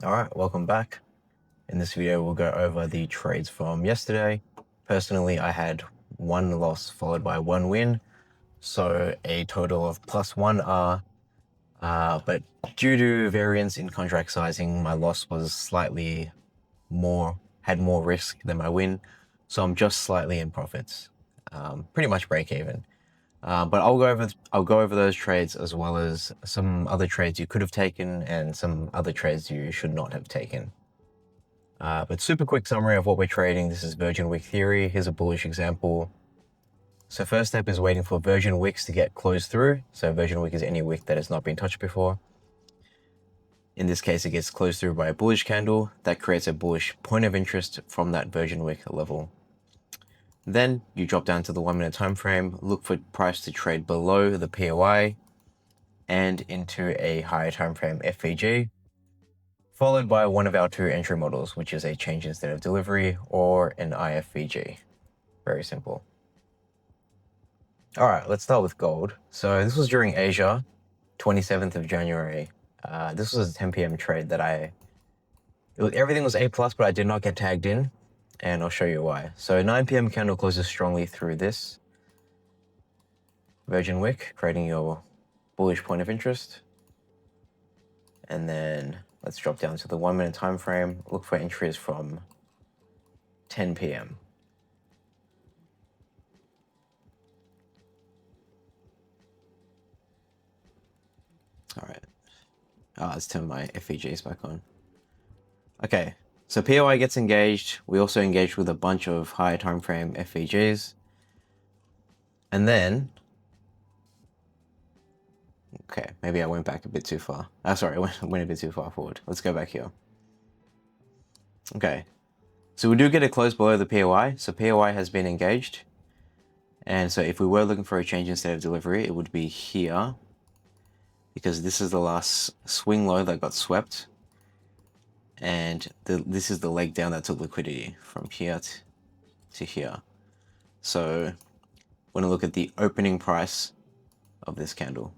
Alright, welcome back. In this video, we'll go over the trades from yesterday. Personally, I had one loss followed by one win, so a total of +1R. But due to variance in contract sizing, my loss was slightly had more risk than my win, so I'm just slightly in profits. Pretty much break even. But I'll go over those trades as well as some other trades you could have taken and some other trades you should not have taken. But super quick summary of what we're trading. This is Virgin Wick theory. Here's a bullish example. So first step is waiting for Virgin Wicks to get closed through. So Virgin Wick is any wick that has not been touched before. In this case, it gets closed through by a bullish candle. That creates a bullish point of interest from that Virgin Wick level. Then you drop down to the 1 minute time frame, look for price to trade below the POI and into a higher time frame FVG, followed by one of our two entry models, which is a change in state of delivery or an IFVG. Very simple. All right, let's start with gold. So this was during Asia, 27th of January. This was a 10 p.m. trade that everything was A+, but I did not get tagged in, and I'll show you why. So 9 p.m. candle closes strongly through this Virgin Wick, creating your bullish point of interest. And then let's drop down to the 1 minute time frame, look for entries from 10 p.m. All right. Let's turn my FVGs back on. Okay, so POI gets engaged. We also engaged with a bunch of higher time frame FVGs. And then, okay, maybe I went back a bit too far. Sorry, I went a bit too far forward. Let's go back here. Okay, so we do get a close below the POI. So POI has been engaged. And so if we were looking for a change in state of delivery, it would be here, because this is the last swing low that got swept. And this is the leg down that took liquidity from here to here. So when I look at the opening price of this candle,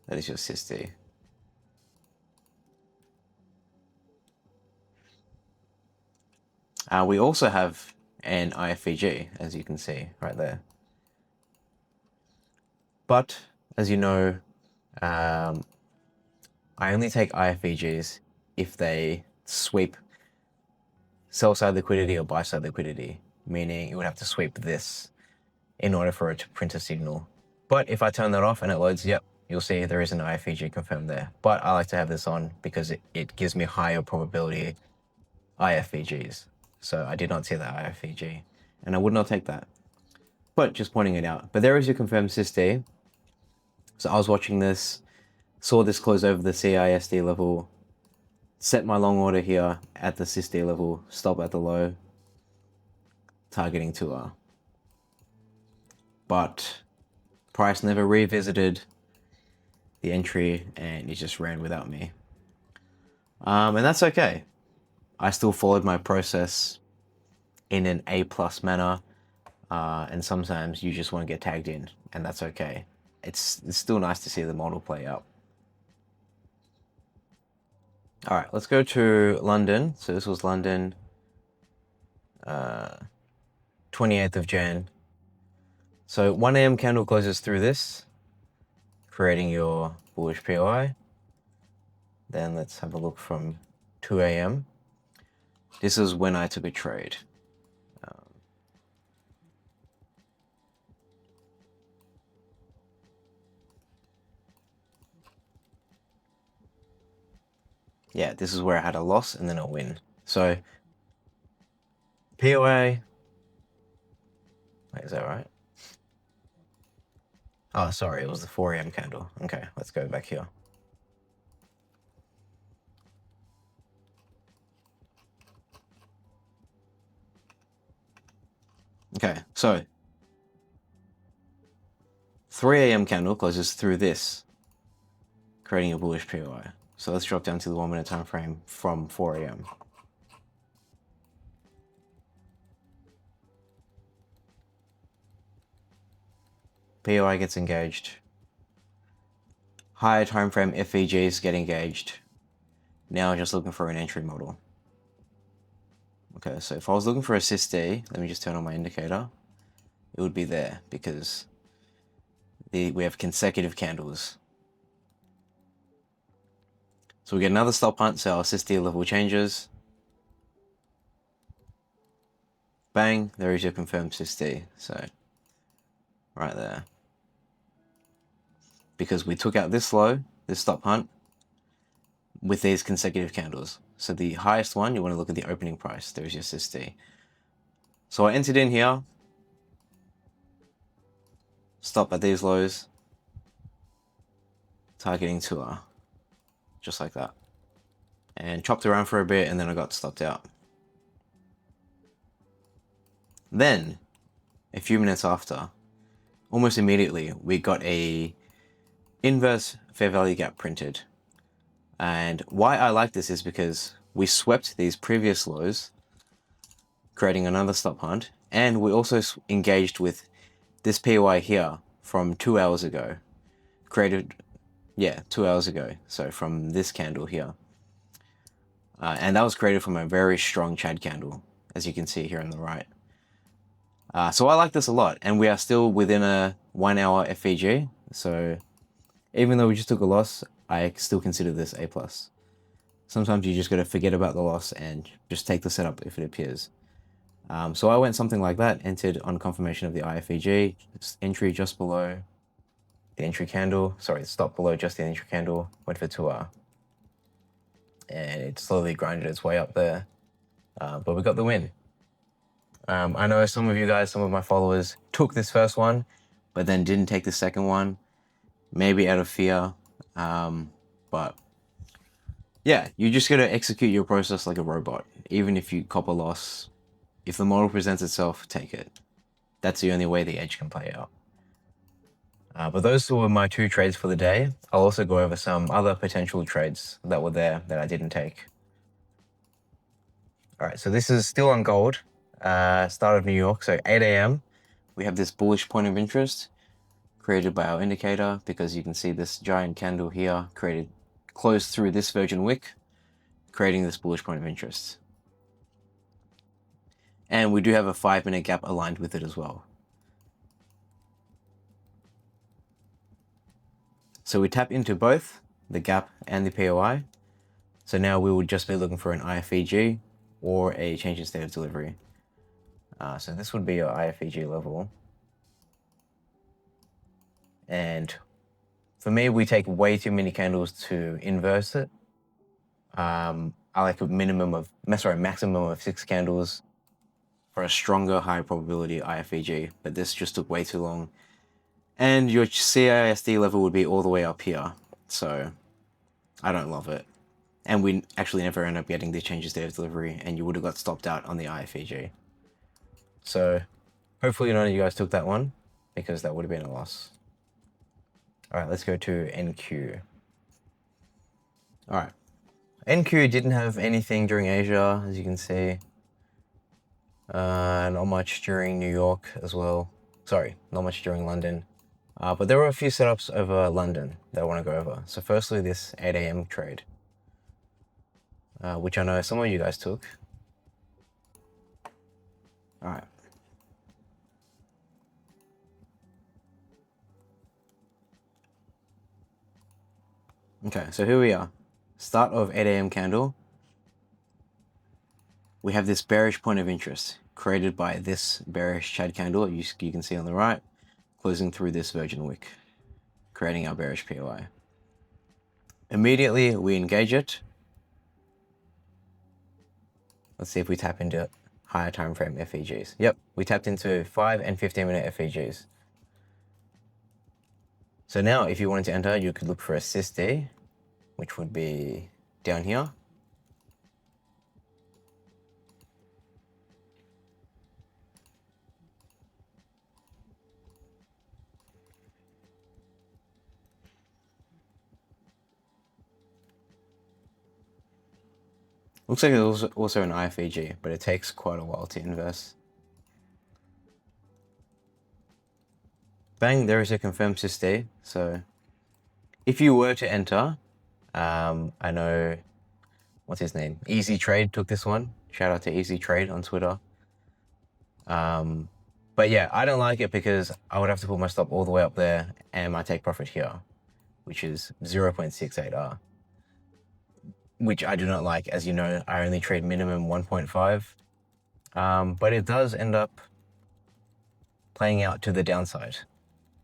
that is your SysD. We also have an IFVG, as you can see right there. But as you know, I only take IFVGs if they sweep sell side liquidity or buy side liquidity, meaning you would have to sweep this in order for it to print a signal. But if I turn that off and it loads, yep, you'll see there is an IFVG confirmed there. But I like to have this on because it gives me higher probability IFVGs. So I did not see that IFVG, and I would not take that. But just pointing it out. But there is your confirmed SysD. So I was watching this, saw this close over the CISD level, set my long order here at the SysD level, stop at the low, targeting 2R. But price never revisited the entry and it just ran without me. And that's okay. I still followed my process in an A+ manner. And sometimes you just want to get tagged in, and that's okay. It's still nice to see the model play out. All right, let's go to London. So this was London, 28th of Jan. So 1 a.m. candle closes through this, creating your bullish POI. Then let's have a look from 2 a.m. This is when I took a trade. Yeah, this is where I had a loss and then a win. So POI, wait, is that right? Oh, sorry, it was the 4 a.m. candle. Okay, let's go back here. Okay, so 3 a.m. candle closes through this, creating a bullish POI. So let's drop down to the 1 minute time frame from 4 a.m. POI gets engaged. Higher time frame FVGs get engaged. Now just looking for an entry model. Okay, so if I was looking for a SysD, let me just turn on my indicator. It would be there because we have consecutive candles. So we get another stop hunt, so our SysD level changes. Bang, there is your confirmed SysD. So right there. Because we took out this low, this stop hunt, with these consecutive candles. So the highest one, you want to look at the opening price. There's your SysD. So I entered in here, stop at these lows, targeting 2R, just like that. And chopped around for a bit, and then I got stopped out. Then, a few minutes after, almost immediately, we got a inverse fair value gap printed. And why I like this is because we swept these previous lows, creating another stop hunt, and we also engaged with this PY here from 2 hours ago. Created, yeah, 2 hours ago. So from this candle here. And that was created from a very strong Chad candle, as you can see here on the right. So I like this a lot, and we are still within a 1 hour FVG. So even though we just took a loss, I still consider this A+. Sometimes you just got to forget about the loss and just take the setup if it appears. So I went something like that, entered on confirmation of the IFVG, entry just below the entry candle, sorry, stop below just the entry candle, went for 2R. And it slowly grinded its way up there, but we got the win. I know some of you guys, some of my followers took this first one, but then didn't take the second one, maybe out of fear. But yeah, you just gotta execute your process like a robot. Even if you cop a loss, if the model presents itself, take it. That's the only way the edge can play out. But those were my 2 trades for the day. I'll also go over some other potential trades that were there that I didn't take. All right, so this is still on gold. Start of New York, so 8 a.m. We have this bullish point of interest created by our indicator, because you can see this giant candle here closed through this virgin wick, creating this bullish point of interest. And we do have a 5-minute gap aligned with it as well. So we tap into both the gap and the POI. So now we would just be looking for an IFVG or a change in state of delivery. So this would be your IFVG level. And for me, we take way too many candles to inverse it. I like a maximum of 6 candles for a stronger, high probability IFVG, but this just took way too long. And your CISD level would be all the way up here, so I don't love it. And we actually never end up getting the changes state of delivery, and you would have got stopped out on the IFVG. So hopefully none of you guys took that one, because that would have been a loss. All right, let's go to NQ. All right, NQ didn't have anything during Asia, as you can see. Not much during New York as well. Sorry, not much during London. But there were a few setups over London that I want to go over. So firstly, this 8 a.m. trade, which I know some of you guys took. All right. Okay, so here we are. Start of 8 a.m. candle. We have this bearish point of interest created by this bearish Chad candle you can see on the right, closing through this virgin wick, creating our bearish POI. Immediately we engage it. Let's see if we tap into higher time frame FVGs. Yep, we tapped into 5 and 15-minute FVGs. So now if you wanted to enter, you could look for a SysD, which would be down here. Looks like it's also an IFVG, but it takes quite a while to inverse. Bang, there is a confirmed SysD. So if you were to enter, I know what's his name? Easy Trade took this one. Shout out to Easy Trade on Twitter. But yeah, I don't like it because I would have to put my stop all the way up there and my take profit here, which is 0.68R, which I do not like. As you know, I only trade minimum 1.5, but it does end up playing out to the downside.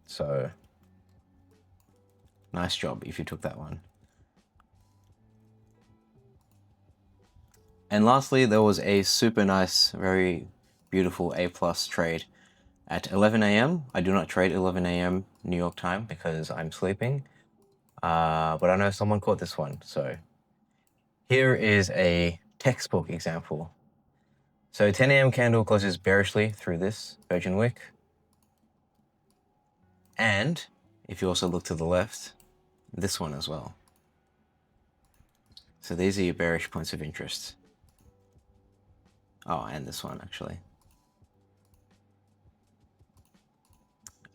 So nice job if you took that one. And lastly, there was a super nice, very beautiful A+ trade at 11 a.m. I do not trade 11 a.m. New York time because I'm sleeping. But I know someone caught this one. So here is a textbook example. So 10 a.m. candle closes bearishly through this Virgin Wick. And if you also look to the left, this one as well. So these are your bearish points of interest. Oh, and this one actually.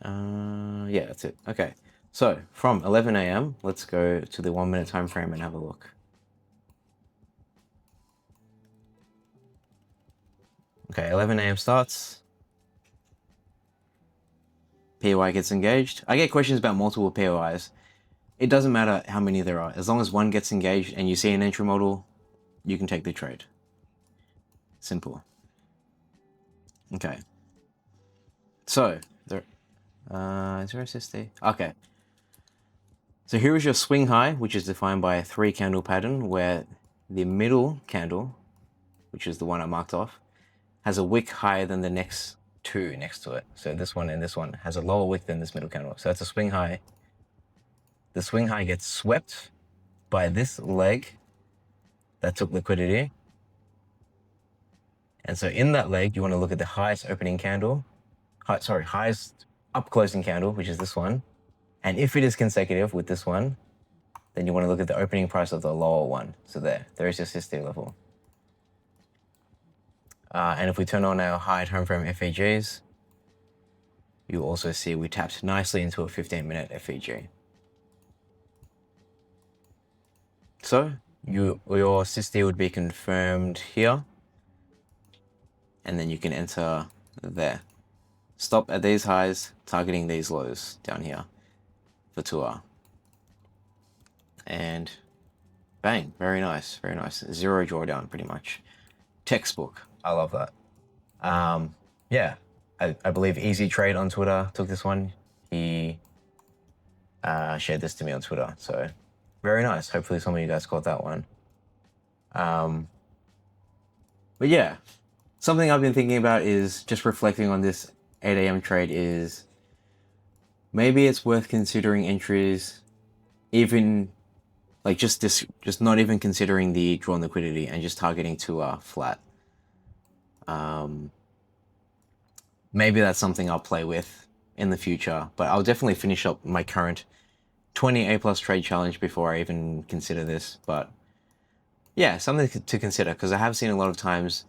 Yeah, that's it. Okay, so from 11 a.m., let's go to the 1 minute time frame and have a look. Okay, 11 a.m. starts. POI gets engaged. I get questions about multiple POIs. It doesn't matter how many there are. As long as one gets engaged and you see an entry model, you can take the trade. Simple. Okay. So, there... is there a SSD? Okay. So here is your swing high, which is defined by a 3 candle pattern where the middle candle, which is the one I marked off, has a wick higher than the next 2 next to it. So this one and this one has a lower wick than this middle candle. So that's a swing high. The swing high gets swept by this leg that took liquidity. And so in that leg, you want to look at the highest opening candle, highest up closing candle, which is this one. And if it is consecutive with this one, then you want to look at the opening price of the lower one. So there is your SSD level. And if we turn on our high time frame FEGs, you also see we tapped nicely into a 15-minute FEG. So your SSD would be confirmed here, and then you can enter there. Stop at these highs, targeting these lows down here for 2R. And bang, very nice, very nice. Zero drawdown pretty much. Textbook, I love that. Yeah, I believe Easy Trade on Twitter took this one. He shared this to me on Twitter, so very nice. Hopefully some of you guys caught that one. But yeah, something I've been thinking about is just reflecting on this 8 a.m. trade is maybe it's worth considering entries, even like just not even considering the drawn liquidity and just targeting to flat. Maybe that's something I'll play with in the future, but I'll definitely finish up my current 20 A+ trade challenge before I even consider this. But yeah, something to consider, because I have seen a lot of times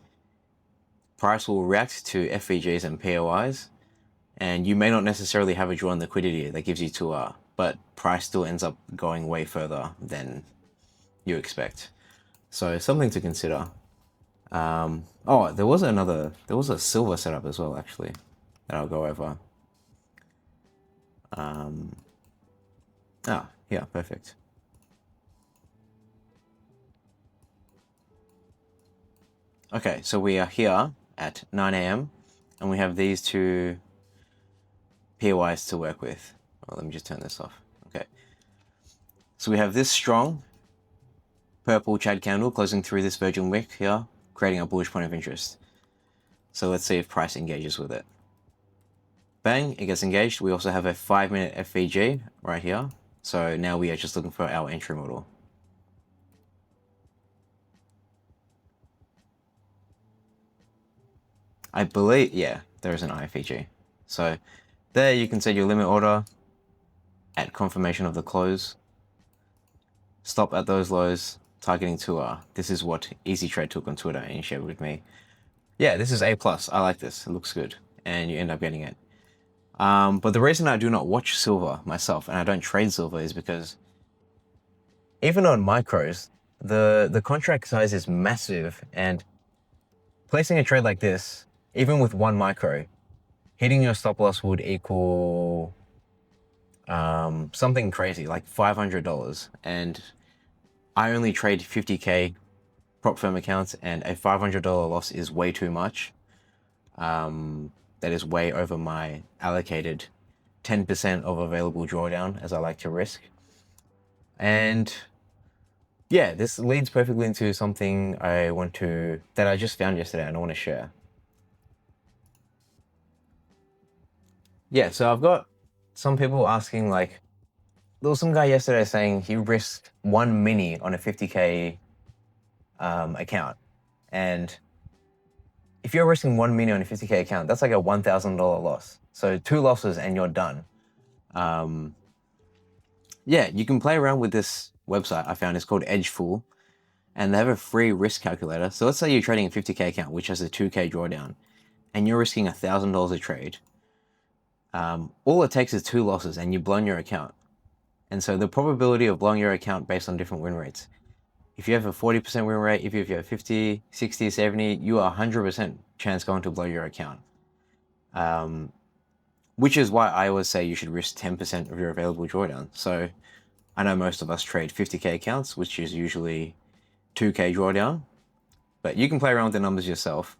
price will react to FVGs and POIs, and you may not necessarily have a drawn liquidity that gives you 2R, but price still ends up going way further than you expect. So something to consider. Oh, there was a silver setup as well, actually, that I'll go over. Yeah, perfect. Okay, so we are here at 9 a.m. and we have these two POIs to work with. Well, let me just turn this off. Okay. So we have this strong purple Chad candle closing through this Virgin Wick here, creating a bullish point of interest. So let's see if price engages with it. Bang, it gets engaged. We also have a 5-minute FVG right here. So now we are just looking for our entry model. I believe, yeah, there is an IFEG. So there you can set your limit order at confirmation of the close. Stop at those lows, targeting 2R. This is what Easy Trade took on Twitter and shared with me. Yeah, this is A+. I like this. It looks good. And you end up getting it. But the reason I do not watch silver myself and I don't trade silver is because even on micros, the contract size is massive, and placing a trade like this, even with one micro, hitting your stop loss would equal something crazy like $500, and I only trade 50k prop firm accounts, and a $500 loss is way too much. That is way over my allocated 10% of available drawdown, as I like to risk. And yeah, this leads perfectly into something that I just found yesterday and I want to share. Yeah, so I've got some people asking, like, there was some guy yesterday saying he risked one mini on a 50k account. And if you're risking one mini on a 50k account, that's like a $1,000 loss. So 2 losses and you're done. Yeah, you can play around with this website I found. It's called Edgefool, and they have a free risk calculator. So let's say you're trading a 50k account, which has a 2k drawdown, and you're risking $1,000 a trade. All it takes is 2 losses and you've blown your account. And so the probability of blowing your account based on different win rates. If you have a 40% win rate, if you have 50, 60, 70, you are 100% chance going to blow your account. Which is why I always say you should risk 10% of your available drawdown. So I know most of us trade 50k accounts, which is usually 2k drawdown, but you can play around with the numbers yourself.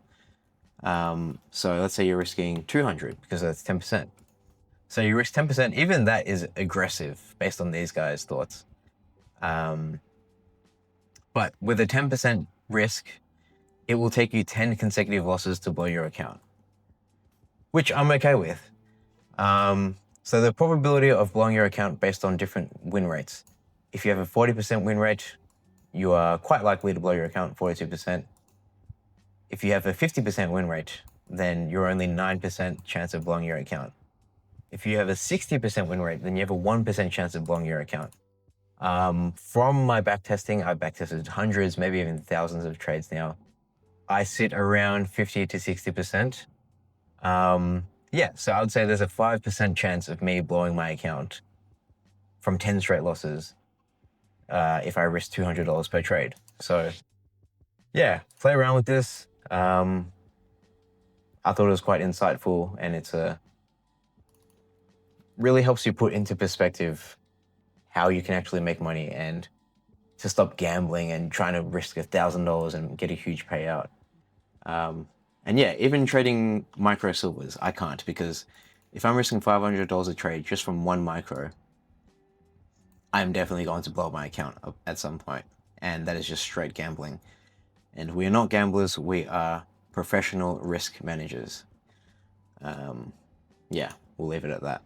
So let's say you're risking 200 because that's 10%. So you risk 10%, even that is aggressive based on these guys' thoughts. But with a 10% risk, it will take you 10 consecutive losses to blow your account, which I'm okay with. So the probability of blowing your account based on different win rates. If you have a 40% win rate, you are quite likely to blow your account, 42%. If you have a 50% win rate, then you're only 9% chance of blowing your account. If you have a 60% win rate, then you have a 1% chance of blowing your account. From my backtesting, I've backtested hundreds, maybe even thousands of trades now. I sit around 50 to 60%. Yeah, so I would say there's a 5% chance of me blowing my account from 10 straight losses if I risk $200 per trade. So yeah, play around with this. I thought it was quite insightful, and it's really helps you put into perspective how you can actually make money and to stop gambling and trying to risk $1,000 and get a huge payout. And yeah, even trading micro silvers, I can't, because if I'm risking $500 a trade just from one micro, I'm definitely going to blow my account up at some point. And that is just straight gambling. And we are not gamblers, we are professional risk managers. Yeah, we'll leave it at that.